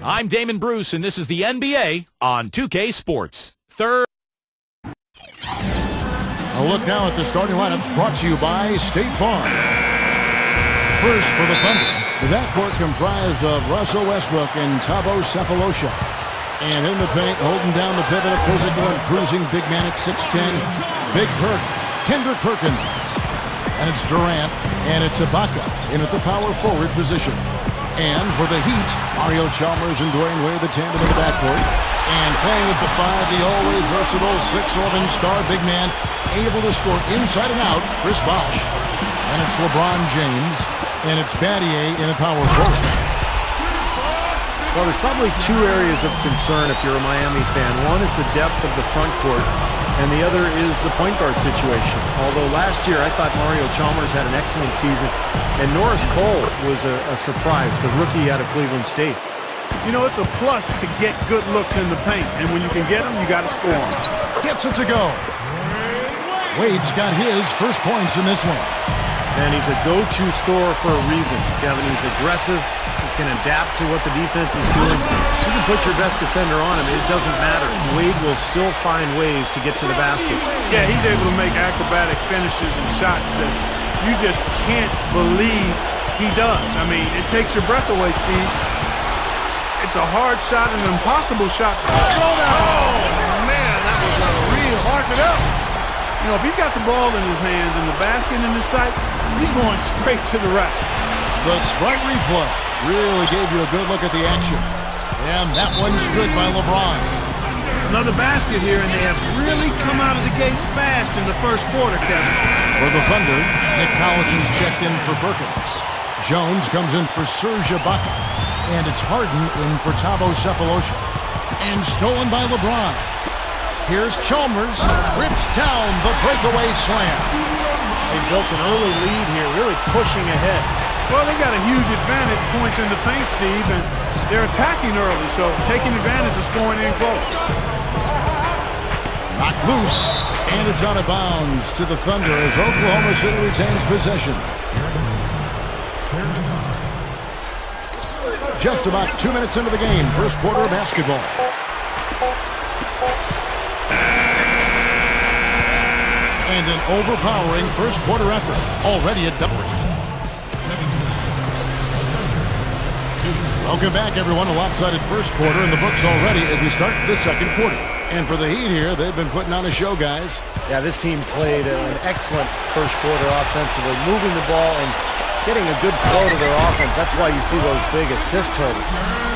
I'm Damon Bruce, and this is the NBA on 2K Sports. Third. A look now at the starting lineups brought to you by State Farm. First for the Thunder, the backcourt comprised of Russell Westbrook and Thabo Sefolosha. And in the paint, holding down the pivot, a physical and bruising big man at 6'10", Big Perk, Kendrick Perkins. And it's Durant, and it's Ibaka in at the power forward position. And for the Heat, Mario Chalmers and Dwayne Wade, the tandem in the backcourt. And playing at the 5, the always versatile 6'11" star big man, able to score inside and out, Chris Bosh. And it's LeBron James, and it's Bhatia in the power forward. Well, there's probably two areas of concern if you're a Miami fan. One is the depth of the front court, and the other is the point guard situation. Although last year I thought Mario Chalmers had an excellent season, and Norris Cole was a surprise, the rookie out of Cleveland State. You know, it's a plus to get good looks in the paint, and when you can get them, you got to score them. Gets it to go. Wade's got his first points in this one. And he's a go-to scorer for a reason, Kevin. He's aggressive. He can adapt to what the defense is doing. You can put your best defender on him. It doesn't matter. Wade will still find ways to get to the basket. Yeah, he's able to make acrobatic finishes and shots that you just can't believe he does. I mean, it takes your breath away, Steve. It's a hard shot, an impossible shot. Oh, man, that was a real Mark it up. You know, if he's got the ball in his hands and the basket in his sight, he's going straight to the rack. The Sprite replay really gave you a good look at the action. And that one's good by LeBron. Another basket here, and they have really come out of the gates fast in the first quarter, Kevin. For the Thunder, Nick Collison's checked in for Perkins. Jones comes in for Serge Ibaka. And it's Harden in for Thabo Sefolosha. And stolen by LeBron. Here's Chalmers, rips down the breakaway slam. They built an early lead here, really pushing ahead. Well, they got a huge advantage, points in the paint, Steve, and they're attacking early, so taking advantage of scoring in close. Knocked loose, and it's out of bounds to the Thunder as Oklahoma City retains possession. Just about 2 minutes into the game, first quarter of basketball. And an overpowering first quarter effort. Already a double. Welcome back, everyone. A lopsided first quarter in the books already as we start the second quarter. And for the Heat here, they've been putting on a show, guys. Yeah, this team played an excellent first quarter offensively, moving the ball and getting a good flow to their offense. That's why you see those big assist totals.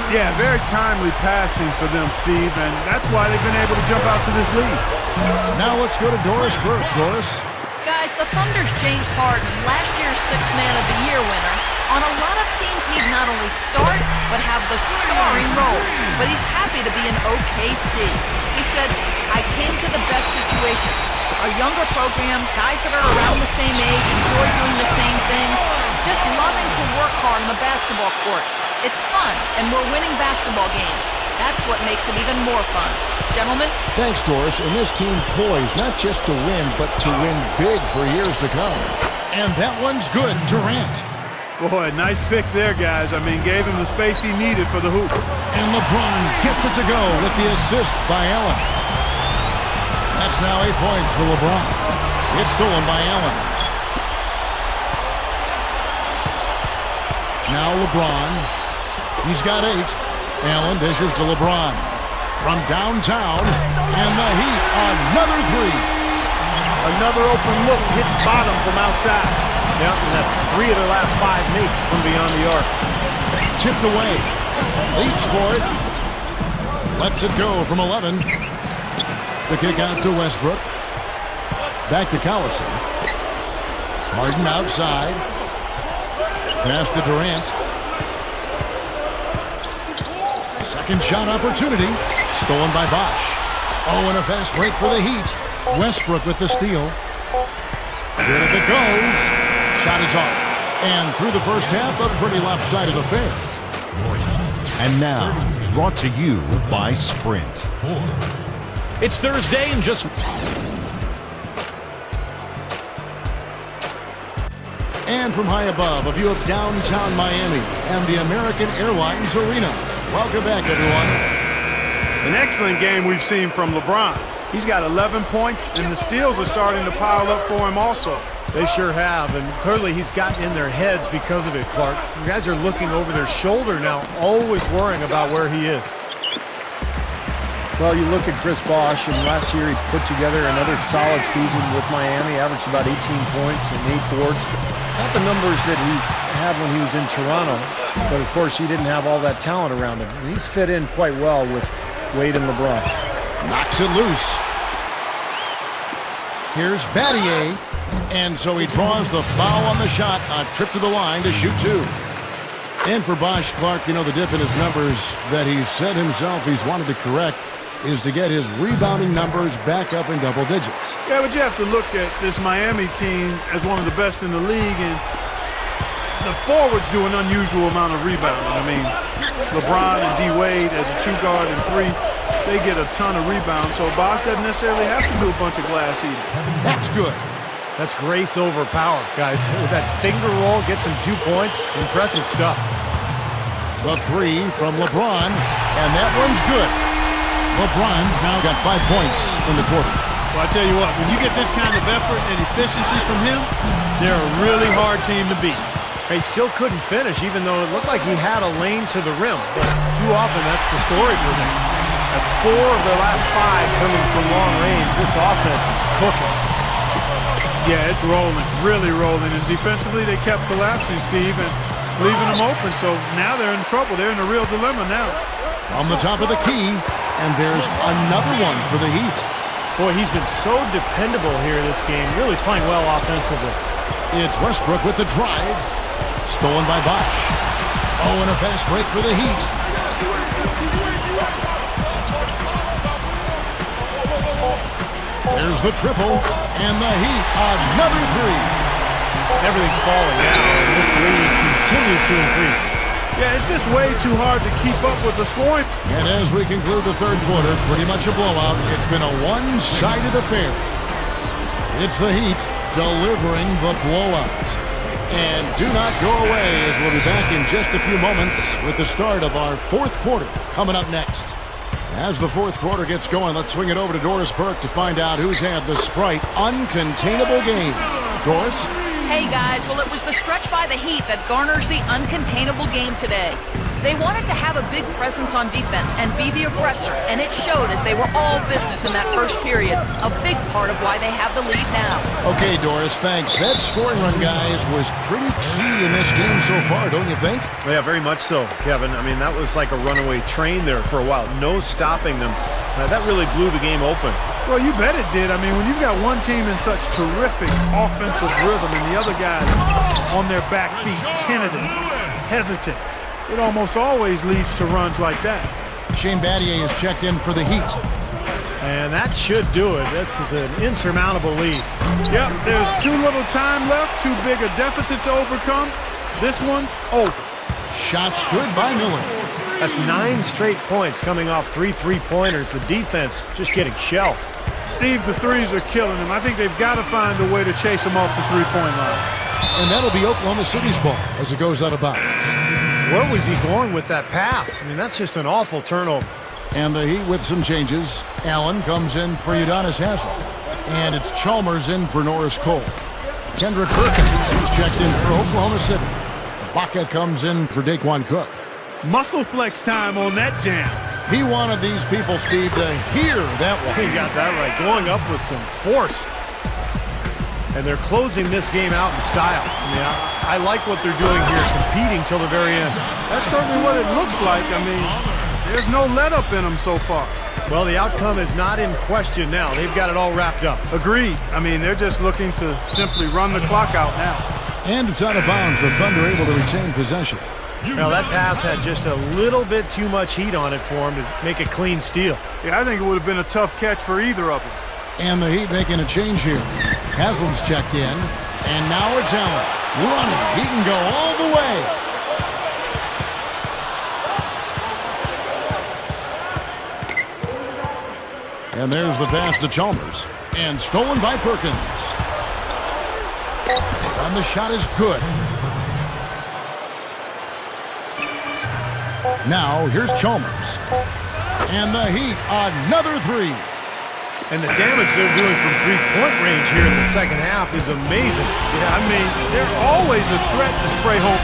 Yeah, very timely passing for them, Steve, and that's why they've been able to jump out to this lead. Now let's go to Doris Burke. Doris? Guys, the Thunder's James Harden, last year's Sixth Man of the Year winner. On a lot of teams, he'd not only start, but have the starring role. But he's happy to be in OKC. He said, I came to the best situation. Our younger program, guys that are around the same age, enjoy doing the same things, just loving to work hard on the basketball court. It's fun, and we're winning basketball games. That's what makes it even more fun. Gentlemen? Thanks, Doris. And this team poised not just to win, but to win big for years to come. And that one's good, Durant. Boy, nice pick there, guys. I mean, gave him the space he needed for the hoop. And LeBron gets it to go with the assist by Allen. That's now 8 points for LeBron. It's stolen by Allen. Now LeBron. He's got 8. Allen dishes to LeBron. From downtown, and the Heat, another 3. Another open look, hits bottom from outside. Yeah, and that's 3 of their last 5 makes from beyond the arc. Tipped away. Leaps for it. Lets it go from 11. The kick out to Westbrook. Back to Collison. Harden outside. Pass to Durant. Second shot opportunity. Stolen by Bosh. Oh, and a fast break for the Heat. Westbrook with the steal. Here it goes. Shot is off. And through the first half, a pretty lopsided affair. And now, brought to you by Sprint. It's Thursday and just... And from high above, a view of downtown Miami and the American Airlines Arena. Welcome back, everyone. An excellent game we've seen from LeBron. He's got 11 points, and the steals are starting to pile up for him also. They sure have, and clearly he's gotten in their heads because of it, Clark. You guys are looking over their shoulder now, always worrying about where he is. Well, you look at Chris Bosh, and last year he put together another solid season with Miami, averaged about 18 points and 8 boards. Not the numbers that he had when he was in Toronto, but of course he didn't have all that talent around him. And he's fit in quite well with Wade and LeBron. Knocks it loose. Here's Bhatia, and so he draws the foul on the shot, a trip to the line to shoot 2. And for Bosh, Clark, you know, the dip in his numbers that he said himself he's wanted to correct is to get his rebounding numbers back up in double digits. Yeah, but you have to look at this Miami team as one of the best in the league, and the forwards do an unusual amount of rebounding. I mean, LeBron and D. Wade as a 2-guard and 3, they get a ton of rebounds, so Bosh doesn't necessarily have to do a bunch of glass eating. That's good. That's grace over power, guys. With that finger roll, gets him 2 points. Impressive stuff. The 3 from LeBron, and that one's good. LeBron's now got 5 points in the quarter. Well, I tell you what, when you get this kind of effort and efficiency from him, they're a really hard team to beat. He still couldn't finish, even though it looked like he had a lane to the rim. But too often, that's the story for them. That's 4 of their last 5 coming from long range. This offense is cooking. Yeah, it's rolling, really rolling. And defensively, they kept collapsing, Steve, and leaving them open. So now they're in trouble. They're in a real dilemma now. From the top of the key, and there's another one for the Heat. Boy, he's been so dependable here in this game, really playing well offensively. It's Westbrook with the drive. Stolen by Bosh. Oh, and a fast break for the Heat. There's the triple, and the Heat, another 3. Everything's falling now, and this lead continues to increase. Yeah, it's just way too hard to keep up with the scoring. And as we conclude the third quarter, pretty much a blowout. It's been a one-sided affair. It's the Heat delivering the blowout. And do not go away, as we'll be back in just a few moments with the start of our fourth quarter coming up next. As the fourth quarter gets going, let's swing it over to Doris Burke to find out who's had the Sprite uncontainable game. Doris? Hey guys, well it was the stretch by the Heat that garners the uncontainable game today. They wanted to have a big presence on defense and be the aggressor, and it showed as they were all business in that first period. A big part of why they have the lead now. Okay, Doris, thanks. That scoring run, guys, was pretty key in this game so far, don't you think? Yeah, very much so, Kevin. I mean, that was like a runaway train there for a while. No stopping them. That really blew the game open. Well, you bet it did. I mean, when you've got one team in such terrific offensive rhythm and the other guys on their back feet, tentative, hesitant, it almost always leads to runs like that. Shane Bhatia is checked in for the Heat. And that should do it. This is an insurmountable lead. Yep, there's too little time left, too big a deficit to overcome. This one's over. Shots good by Miller. That's 9 straight points coming off 3 3-pointers. The defense just getting shelled. Steve, the threes are killing him. I think they've got to find a way to chase him off the three-point line. And that'll be Oklahoma City's ball as it goes out of bounds. Where was he going with that pass? I mean, that's just an awful turnover. And the Heat with some changes. Allen comes in for Udonis Haslem. And it's Chalmers in for Norris Cole. Kendrick Perkins, he's checked in for Oklahoma City. Ibaka comes in for Daquan Cook. Muscle flex time on that jam. He wanted these people, Steve, to hear that one. He got that right. Going up with some force. And they're closing this game out in style. I mean, I like what they're doing here, competing till the very end. That's certainly what it looks like. I mean, there's no let-up in them so far. Well, the outcome is not in question now. They've got it all wrapped up. Agreed. I mean, they're just looking to simply run the clock out now. And it's out of bounds. The Thunder able to retain possession. Now, that pass had just a little bit too much heat on it for him to make a clean steal. Yeah, I think it would have been a tough catch for either of them. And the Heat making a change here. Haslam's checked in. And now it's Allen running. He can go all the way. And there's the pass to Chalmers. And stolen by Perkins. And the shot is good. Now, here's Chalmers. And the Heat, another three. And the damage they're doing from three-point range here in the second half is amazing. Yeah, I mean, they're always a threat to spray home.